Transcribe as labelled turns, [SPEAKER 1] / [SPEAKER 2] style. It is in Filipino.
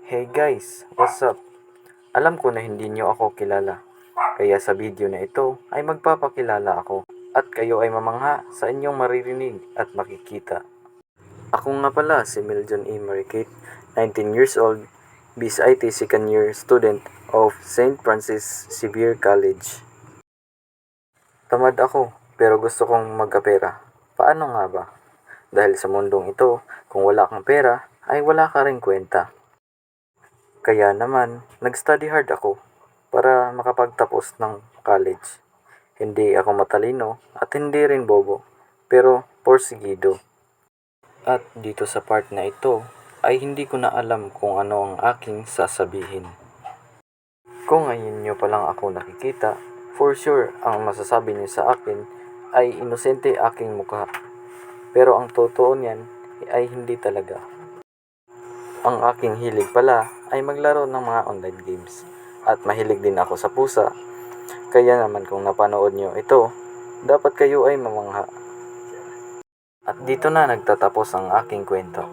[SPEAKER 1] Hey guys, what's up? Alam ko na hindi nyo ako kilala, kaya sa video na ito ay magpapakilala ako at kayo ay mamangha sa inyong maririnig at makikita. Ako nga pala si Miljon E. Marikit, 19 years old, BSIT second year student of St. Francis Xavier College. Tamad ako pero gusto kong magkapera. Paano nga ba? Dahil sa mundong ito, kung wala kang pera ay wala ka ring kwenta. Kaya naman, nag-study hard ako para makapagtapos ng college. Hindi ako matalino at hindi rin bobo, pero porsigido. At dito sa part na ito, ay hindi ko na alam kung ano ang aking sasabihin. Kung ngayon nyo pa lang ako nakikita, for sure ang masasabi nyo sa akin ay inosente aking mukha. Pero ang totoo niyan ay hindi talaga. Ang aking hilig pala ay maglaro ng mga online games. At mahilig din ako sa pusa. Kaya naman kung napanood nyo ito, dapat kayo ay mamangha. At dito na nagtatapos ang aking kwento.